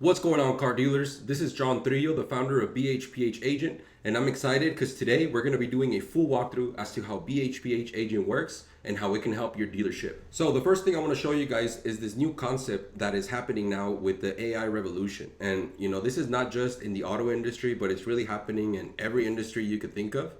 What's going on, car dealers? This is 𝗧𝗵𝗲, the founder of BHPH Agent, and I'm excited because today we're going to be doing a full walkthrough as to how BHPH Agent works and how it can help your dealership. So the first thing I want to show you guys is this new concept that is happening now with the AI revolution. And this is not just in the auto industry, but it's really happening in every industry you could think of.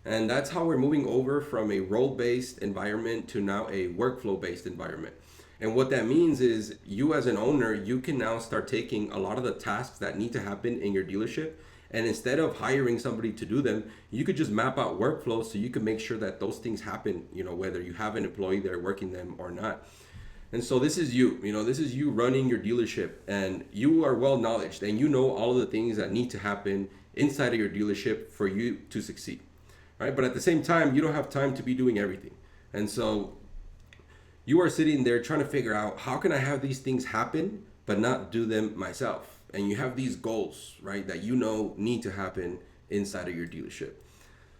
And that's how we're moving over from a role-based environment to now a workflow-based environment. And what that means is you as an owner, you can now start taking a lot of the tasks that need to happen in your dealership. And instead of hiring somebody to do them, you could just map out workflows so you can make sure that those things happen, whether you have an employee there working them or not. And so this is this is you running your dealership, and you are well knowledged and you know all of the things that need to happen inside of your dealership for you to succeed, right? But at the same time, you don't have time to be doing everything. And so you are sitting there trying to figure out, how can I have these things happen but not do them myself? And you have these goals, right, that need to happen inside of your dealership.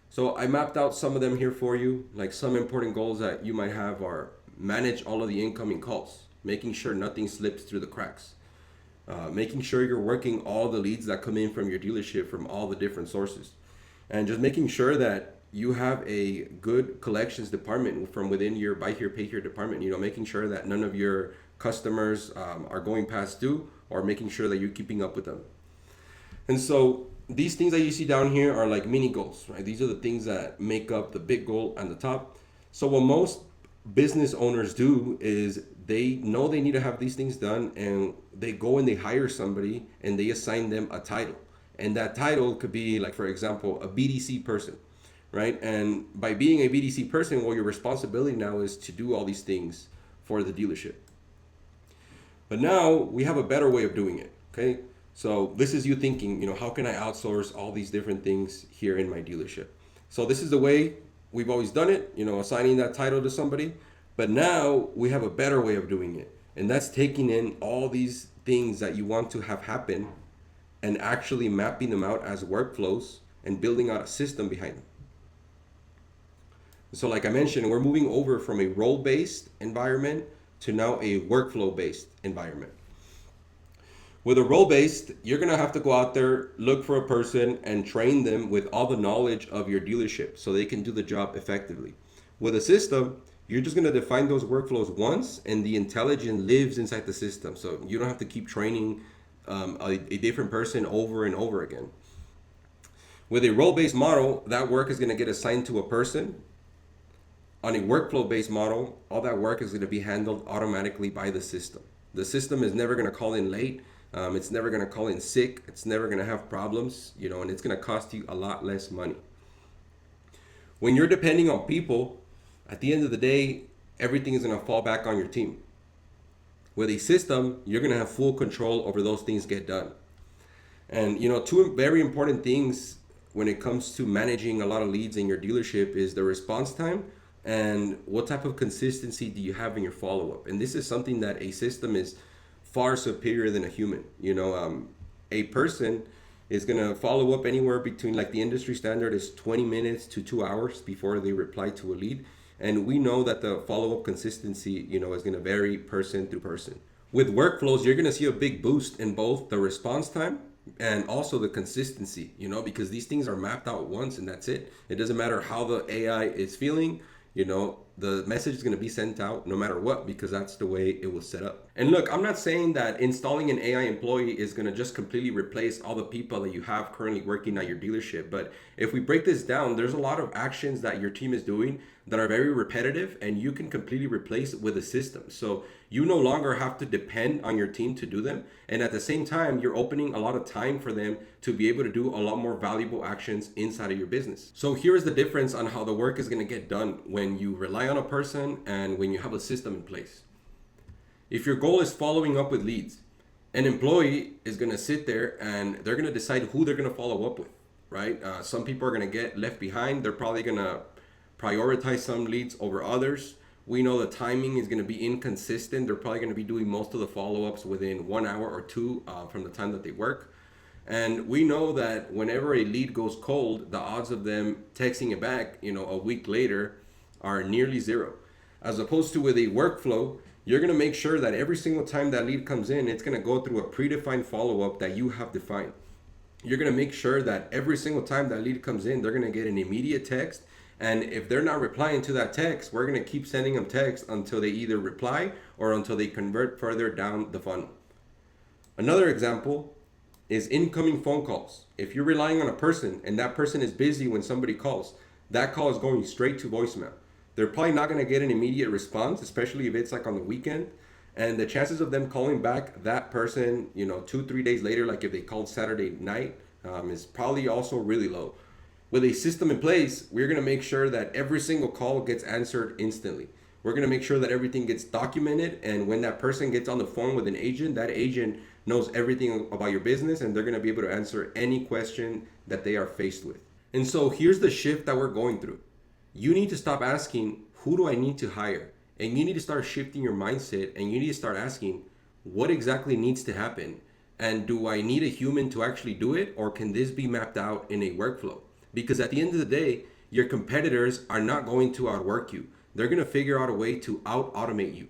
So I mapped out some of them here for you. Like, some important goals that you might have are manage all of the incoming calls, making sure nothing slips through the cracks, making sure you're working all the leads that come in from your dealership from all the different sources, and just making sure that you have a good collections department from within your buy here, pay here department, making sure that none of your customers are going past due, or making sure that you're keeping up with them. And so these things that you see down here are like mini goals, right? These are the things that make up the big goal on the top. So what most business owners do is they know they need to have these things done, and they go and they hire somebody and they assign them a title. And that title could be, like, for example, a BDC person. Right? And by being a BDC person, well, your responsibility now is to do all these things for the dealership. But now we have a better way of doing it. Okay. So this is you thinking, how can I outsource all these different things here in my dealership? So this is the way we've always done it, assigning that title to somebody. But now we have a better way of doing it. And that's taking in all these things that you want to have happen and actually mapping them out as workflows and building out a system behind them. So like I mentioned, we're moving over from a role-based environment to now a workflow-based environment. With a role-based, you're gonna have to go out there, look for a person, and train them with all the knowledge of your dealership so they can do the job effectively. With a system, you're just gonna define those workflows once, and the intelligence lives inside the system. So you don't have to keep training a different person over and over again. With a role-based model, that work is gonna get assigned to a person. On a workflow-based model, all that work is going to be handled automatically by the system. The system is never going to call in late. It's never going to call in sick. It's never going to have problems, and it's going to cost you a lot less money. When you're depending on people, at the end of the day, everything is going to fall back on your team. With a system, you're going to have full control over those things get done. And, two very important things when it comes to managing a lot of leads in your dealership is the response time and what type of consistency do you have in your follow-up. And this is something that a system is far superior than a human. A person is going to follow up anywhere between, like, the industry standard is 20 minutes to 2 hours before they reply to a lead. And we know that the follow-up consistency, is going to vary person through person. With workflows, you're going to see a big boost in both the response time and also the consistency, because these things are mapped out once and that's it. It doesn't matter how the AI is feeling. The message is going to be sent out no matter what, because that's the way it was set up. And look, I'm not saying that installing an AI employee is going to just completely replace all the people that you have currently working at your dealership. But if we break this down, there's a lot of actions that your team is doing that are very repetitive, and you can completely replace it with a system. So you no longer have to depend on your team to do them. And at the same time, you're opening a lot of time for them to be able to do a lot more valuable actions inside of your business. So here's the difference on how the work is going to get done when you rely on a person and when you have a system in place. If your goal is following up with leads, an employee is going to sit there and they're going to decide who they're going to follow up with, right? Some people are going to get left behind. They're probably going to prioritize some leads over others. We know the timing is going to be inconsistent. They're probably going to be doing most of the follow-ups within 1 hour or two from the time that they work. And we know that whenever a lead goes cold, the odds of them texting it back, a week later are nearly zero. As opposed to with a workflow, You're going to make sure that every single time that lead comes in, it's going to go through a predefined follow-up that you have defined. You're going to make sure that every single time that lead comes in, they're going to get an immediate text. And if they're not replying to that text, we're going to keep sending them text until they either reply or until they convert further down the funnel. Another example is incoming phone calls. If you're relying on a person and that person is busy when somebody calls, that call is going straight to voicemail. They're probably not going to get an immediate response, especially if it's like on the weekend. And the chances of them calling back that person, 2-3 days later, like if they called Saturday night, is probably also really low. With a system in place, we're going to make sure that every single call gets answered instantly. We're going to make sure that everything gets documented, and when that person gets on the phone with an agent, that agent knows everything about your business, and they're going to be able to answer any question that they are faced with. And so here's the shift that we're going through. You need to stop asking, who do I need to hire? And you need to start shifting your mindset, and you need to start asking, what exactly needs to happen? And do I need a human to actually do it, or can this be mapped out in a workflow? Because at the end of the day, your competitors are not going to outwork you. They're going to figure out a way to out-automate you.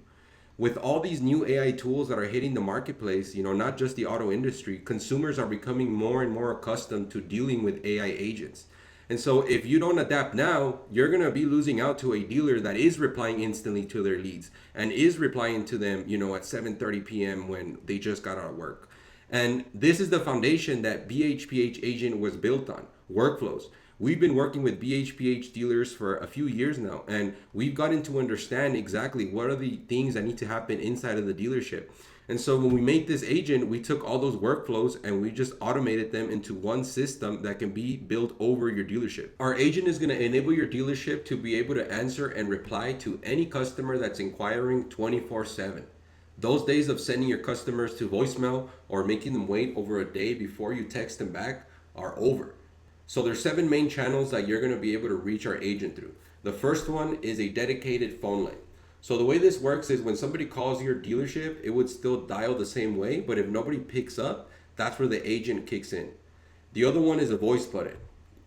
With all these new AI tools that are hitting the marketplace, not just the auto industry, consumers are becoming more and more accustomed to dealing with AI agents. And so if you don't adapt now, you're going to be losing out to a dealer that is replying instantly to their leads and is replying to them, at 7:30 p.m. when they just got out of work. And this is the foundation that BHPH agent was built on, workflows. We've been working with BHPH dealers for a few years now, and we've gotten to understand exactly what are the things that need to happen inside of the dealership. And so when we made this agent, we took all those workflows and we just automated them into one system that can be built over your dealership. Our agent is going to enable your dealership to be able to answer and reply to any customer that's inquiring 24/7. Those days of sending your customers to voicemail or making them wait over a day before you text them back are over. So there's 7 main channels that you're going to be able to reach our agent through. The first one is a dedicated phone line. So the way this works is when somebody calls your dealership, it would still dial the same way, but if nobody picks up, that's where the agent kicks in. The other one is a voice button.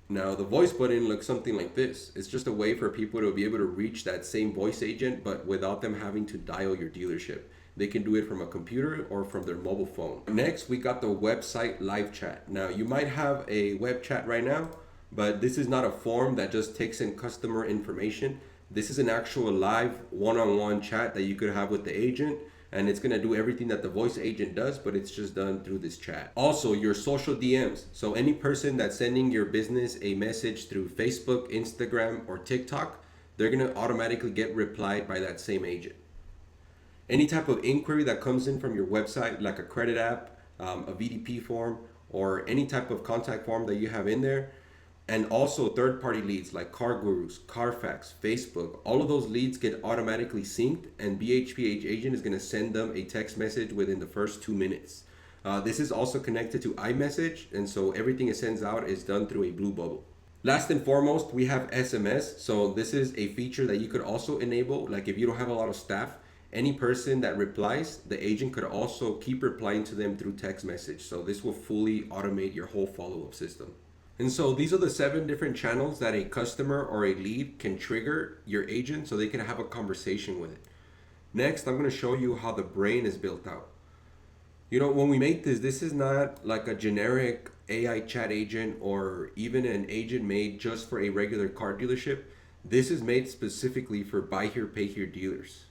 Now the voice button looks something like this. It's just a way for people to be able to reach that same voice agent, but without them having to dial your dealership. They can do it from a computer or from their mobile phone. Next, we got the website live chat. Now, you might have a web chat right now, but this is not a form that just takes in customer information. This is an actual live one-on-one chat that you could have with the agent, and it's gonna do everything that the voice agent does, but it's just done through this chat. Also, your social DMs. So any person that's sending your business a message through Facebook, Instagram, or TikTok, they're gonna automatically get replied by that same agent. Any type of inquiry that comes in from your website, like a credit app, a VDP form, or any type of contact form that you have in there, and also third-party leads like Car Gurus, Carfax, Facebook, all of those leads get automatically synced, and BHPH agent is going to send them a text message within the first 2 minutes. This is also connected to iMessage, and so everything it sends out is done through a blue bubble. Last and foremost, we have SMS. So this is a feature that you could also enable, like if you don't have a lot of staff, any person that replies, the agent could also keep replying to them through text message. So this will fully automate your whole follow-up system. And so these are the 7 different channels that a customer or a lead can trigger your agent so they can have a conversation with it. Next, I'm going to show you how the brain is built out. When we make this is not like a generic AI chat agent or even an agent made just for a regular car dealership. This is made specifically for buy here, pay here dealers.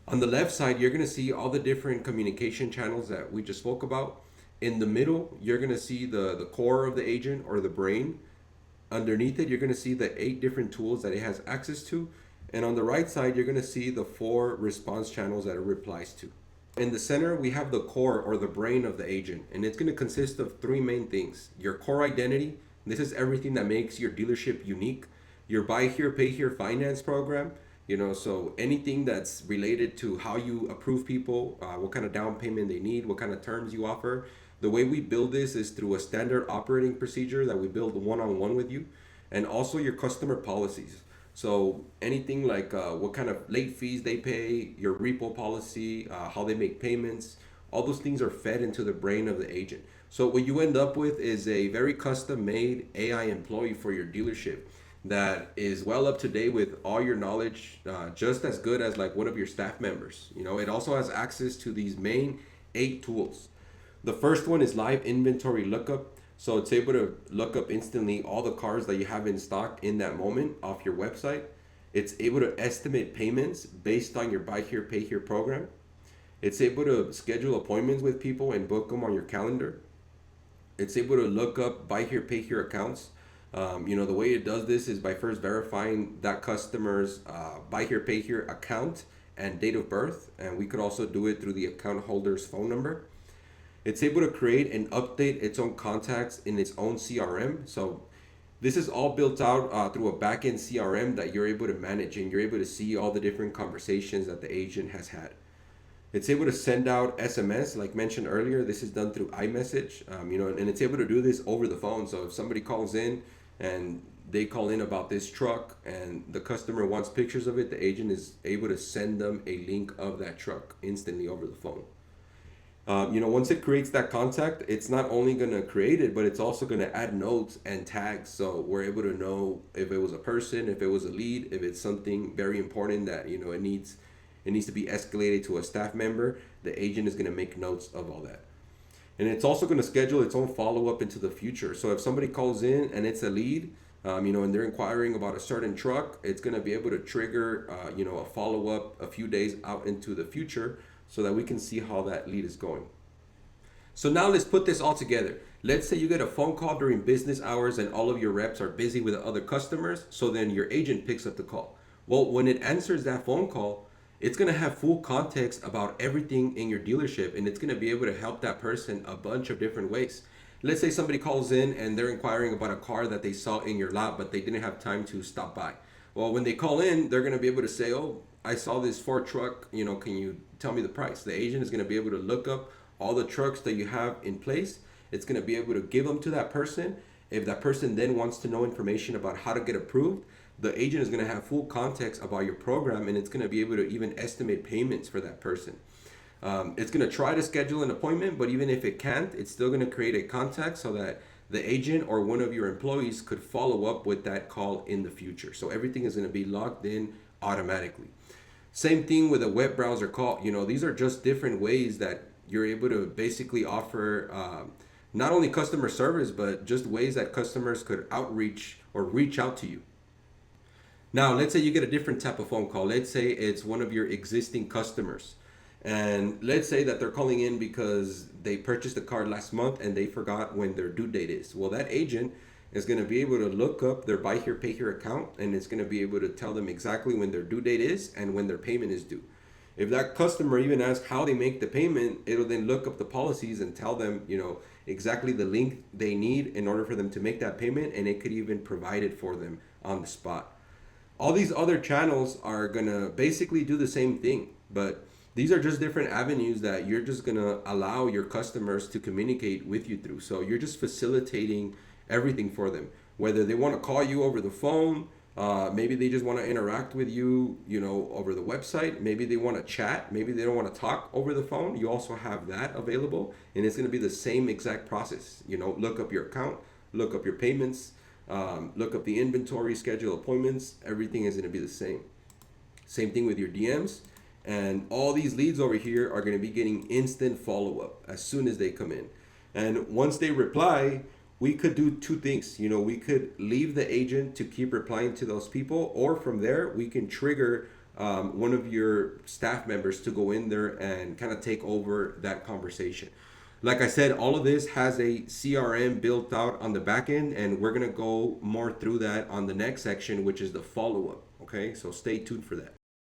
On the left side, you're going to see all the different communication channels that we just spoke about. In the middle, you're going to see the core of the agent or the brain. Underneath it, you're going to see the 8 different tools that it has access to. And on the right side, you're going to see the 4 response channels that it replies to. In the center, we have the core or the brain of the agent. And it's going to consist of 3 main things. Your core identity. This is everything that makes your dealership unique. Your buy here, pay here finance program. So anything that's related to how you approve people, what kind of down payment they need, what kind of terms you offer. The way we build this is through a standard operating procedure that we build one-on-one with you, and also your customer policies. So anything like what kind of late fees they pay, your repo policy, how they make payments, all those things are fed into the brain of the agent. So what you end up with is a very custom-made AI employee for your dealership that is well up to date with all your knowledge, just as good as like one of your staff members. It also has access to these main 8 tools. The first one is live inventory lookup. So it's able to look up instantly all the cars that you have in stock in that moment off your website. It's able to estimate payments based on your buy here, pay here program. It's able to schedule appointments with people and book them on your calendar. It's able to look up buy here, pay here accounts. The way it does this is by first verifying that customer's buy here, pay here account and date of birth. And we could also do it through the account holder's phone number. It's able to create and update its own contacts in its own CRM. So this is all built out through a backend CRM that you're able to manage, and you're able to see all the different conversations that the agent has had. It's able to send out SMS, like mentioned earlier. This is done through iMessage, and it's able to do this over the phone. So if somebody calls in and they call in about this truck and the customer wants pictures of it, the agent is able to send them a link of that truck instantly over the phone. Once it creates that contact, it's not only going to create it, but it's also going to add notes and tags. So we're able to know if it was a person, if it was a lead, if it's something very important that, it needs to be escalated to a staff member. The agent is going to make notes of all that. And it's also going to schedule its own follow-up into the future. So if somebody calls in and it's a lead, and they're inquiring about a certain truck, it's going to be able to trigger, a follow-up a few days out into the future, so that we can see how that lead is going. So now let's put this all together. Let's say you get a phone call during business hours and all of your reps are busy with other customers. So then your agent picks up the call. Well, when it answers that phone call, it's going to have full context about everything in your dealership, and it's going to be able to help that person a bunch of different ways. Let's say somebody calls in and they're inquiring about a car that they saw in your lot, but they didn't have time to stop by. Well, when they call in, they're going to be able to say, oh, I saw this Ford truck, can you tell me the price? The agent is going to be able to look up all the trucks that you have in place. It's going to be able to give them to that person. If that person then wants to know information about how to get approved, the agent is going to have full context about your program, and it's going to be able to even estimate payments for that person. It's going to try to schedule an appointment, but even if it can't, it's still going to create a contact so that the agent or one of your employees could follow up with that call in the future. So everything is going to be logged in automatically. Same thing with a web browser call. These are just different ways that you're able to basically offer not only customer service, but just ways that customers could outreach or reach out to you. Now, let's say you get a different type of phone call. Let's say it's one of your existing customers. And let's say that they're calling in because they purchased a car last month and they forgot when their due date is. Well, that agent is going to be able to look up their buy here, pay here account, and it's going to be able to tell them exactly when their due date is and when their payment is due. If that customer even asks how they make the payment, it'll then look up the policies and tell them, exactly the link they need in order for them to make that payment, and it could even provide it for them on the spot. All these other channels are going to basically do the same thing, but these are just different avenues that you're just going to allow your customers to communicate with you through. So you're just facilitating everything for them, whether they want to call you over the phone, maybe they just want to interact with you, over the website. Maybe they want to chat. Maybe they don't want to talk over the phone. You also have that available, and it's going to be the same exact process. Look up your account, look up your payments, look up the inventory, schedule appointments. Everything is going to be the same. Same thing with your DMs. And all these leads over here are going to be getting instant follow-up as soon as they come in. And once they reply, we could do two things. We could leave the agent to keep replying to those people, or from there, we can trigger one of your staff members to go in there and kind of take over that conversation. Like I said, all of this has a CRM built out on the back end, and we're going to go more through that on the next section, which is the follow-up. Okay, so stay tuned for that.